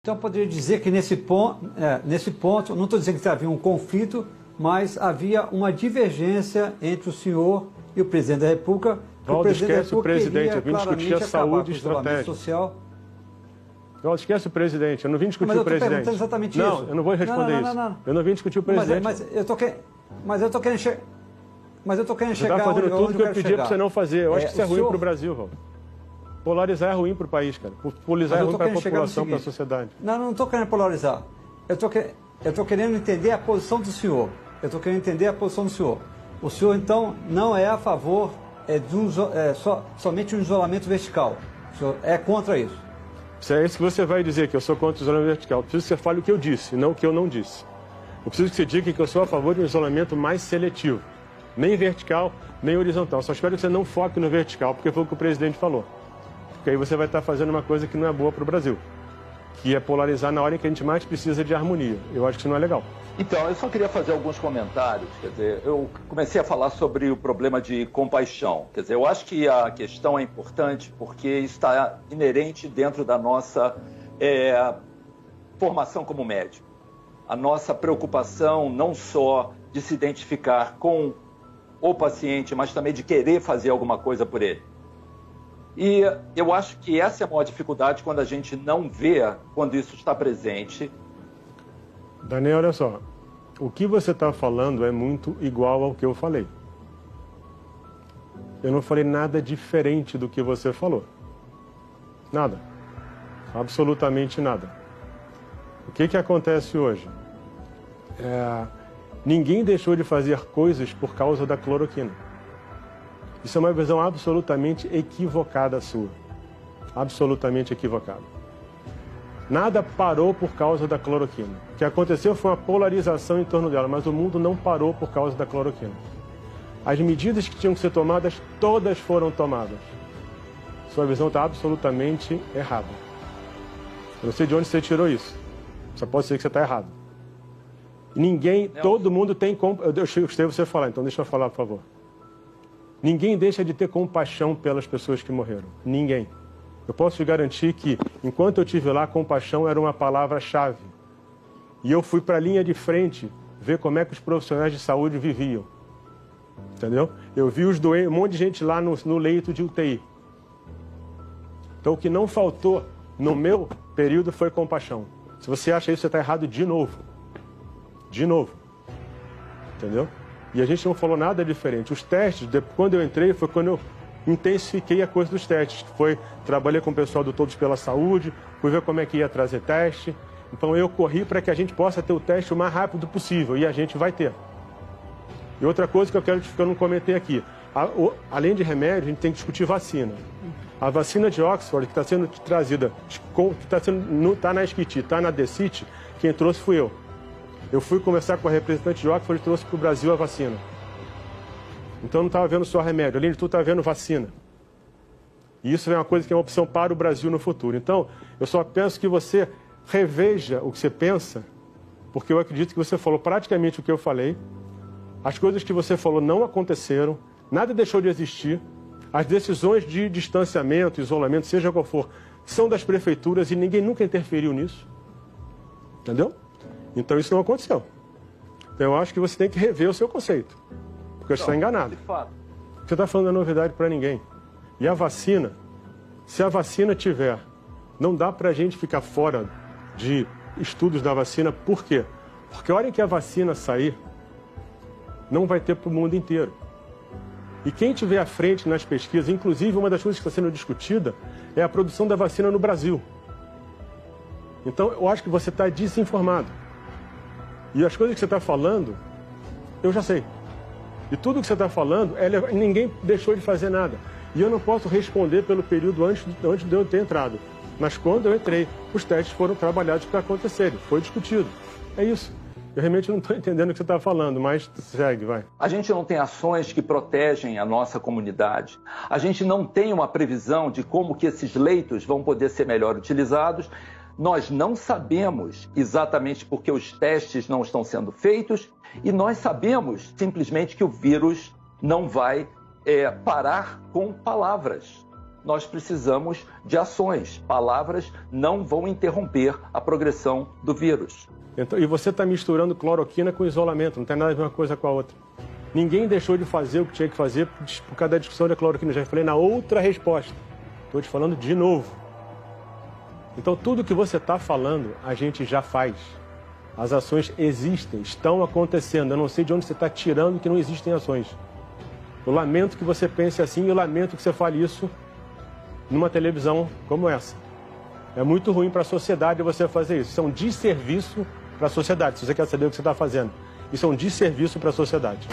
Então, eu poderia dizer que nesse ponto, não estou dizendo que havia um conflito, mas havia uma divergência entre o senhor e o presidente da República. Valdo, esquece o presidente, eu vim discutir a saúde estratégica. Social. Valdo, esquece o presidente, eu não vim discutir o presidente. Mas eu estou perguntando exatamente isso. Não, eu não vou responder isso. Não. Eu não vim discutir o presidente. Mas eu estou querendo chegar... Você está fazendo tudo que eu pedi para você não fazer. Eu acho que isso é ruim para o Brasil, Valdo. Polarizar é ruim para o país, cara. Polarizar é ruim para a população, para a sociedade. Não estou querendo polarizar. Eu estou querendo entender a posição do senhor. O senhor, então, não é a favor somente um isolamento vertical. O senhor é contra isso? Se é isso que você vai dizer, que eu sou contra o isolamento vertical, eu preciso que você fale o que eu disse, não o que eu não disse. Eu preciso que você diga que eu sou a favor de um isolamento mais seletivo. Nem vertical, nem horizontal. Só espero que você não foque no vertical, porque foi o que o presidente falou. Porque aí você vai estar fazendo uma coisa que não é boa para o Brasil, que é polarizar na hora em que a gente mais precisa de harmonia. Eu acho que isso não é legal. Então, eu só queria fazer alguns comentários. Quer dizer, eu comecei a falar sobre o problema de compaixão. Quer dizer, eu acho que a questão é importante porque está inerente dentro da nossa formação como médico. A nossa preocupação não só de se identificar com o paciente, mas também de querer fazer alguma coisa por ele. E eu acho que essa é a maior dificuldade quando a gente não vê quando isso está presente. Daniel, olha só. O que você está falando é muito igual ao que eu falei. Eu não falei nada diferente do que você falou. Nada. Absolutamente nada. O que acontece hoje? Ninguém deixou de fazer coisas por causa da cloroquina. Isso é uma visão absolutamente equivocada sua. Absolutamente equivocada. Nada parou por causa da cloroquina. O que aconteceu foi uma polarização em torno dela, mas o mundo não parou por causa da cloroquina. As medidas que tinham que ser tomadas, todas foram tomadas. Sua visão está absolutamente errada. Eu não sei de onde você tirou isso. Só pode ser que você está errado. Ninguém, todo mundo tem... Eu escutei você falar, então deixa eu falar, por favor. Ninguém deixa de ter compaixão pelas pessoas que morreram. Ninguém. Eu posso te garantir que, enquanto eu estive lá, compaixão era uma palavra-chave. E eu fui para a linha de frente ver como é que os profissionais de saúde viviam. Entendeu? Eu vi os doentes, um monte de gente lá no leito de UTI. Então, o que não faltou no meu período foi compaixão. Se você acha isso, você está errado de novo. De novo. Entendeu? E a gente não falou nada diferente. Os testes, quando eu entrei, foi quando eu intensifiquei a coisa dos testes. Trabalhei com o pessoal do Todos pela Saúde, fui ver como é que ia trazer teste. Então eu corri para que a gente possa ter o teste o mais rápido possível, e a gente vai ter. E outra coisa que eu não comentei aqui, além de remédio, a gente tem que discutir vacina. A vacina de Oxford, que está sendo trazida, que está na SCIT, está na DCIT, quem trouxe fui eu. Eu fui conversar com a representante de Oxford e trouxe para o Brasil a vacina. Então não estava vendo só remédio, além de tudo estava vendo vacina. E isso é uma coisa que é uma opção para o Brasil no futuro. Então, eu só penso que você reveja o que você pensa, porque eu acredito que você falou praticamente o que eu falei. As coisas que você falou não aconteceram, nada deixou de existir. As decisões de distanciamento, isolamento, seja qual for, são das prefeituras e ninguém nunca interferiu nisso. Entendeu? Então isso não aconteceu. Então eu acho que você tem que rever o seu conceito. Porque você está enganado. Você está falando a novidade para ninguém. E a vacina, se a vacina tiver, não dá para a gente ficar fora de estudos da vacina. Por quê? Porque a hora em que a vacina sair, não vai ter para o mundo inteiro. E quem estiver à frente nas pesquisas, inclusive uma das coisas que está sendo discutida, é a produção da vacina no Brasil. Então eu acho que você está desinformado. E as coisas que você está falando, eu já sei. E tudo que você está falando, ninguém deixou de fazer nada. E eu não posso responder pelo período antes de eu ter entrado. Mas quando eu entrei, os testes foram trabalhados para acontecerem. Foi discutido. É isso. Eu realmente não estou entendendo o que você está falando, mas segue, vai. A gente não tem ações que protegem a nossa comunidade. A gente não tem uma previsão de como que esses leitos vão poder ser melhor utilizados. Nós não sabemos exatamente porque os testes não estão sendo feitos e nós sabemos simplesmente que o vírus não vai parar com palavras. nós precisamos de ações. Palavras não vão interromper a progressão do vírus. Então, e você está misturando cloroquina com isolamento, não tem nada a ver uma coisa com a outra. Ninguém deixou de fazer o que tinha que fazer por causa da discussão da cloroquina. Já falei na outra resposta. Estou te falando de novo. Então, tudo que você está falando, a gente já faz. As ações existem, estão acontecendo. Eu não sei de onde você está tirando que não existem ações. Eu lamento que você pense assim e eu lamento que você fale isso numa televisão como essa. É muito ruim para a sociedade você fazer isso. Isso é um desserviço para a sociedade. Se você quer saber o que você está fazendo, isso é um desserviço para a sociedade.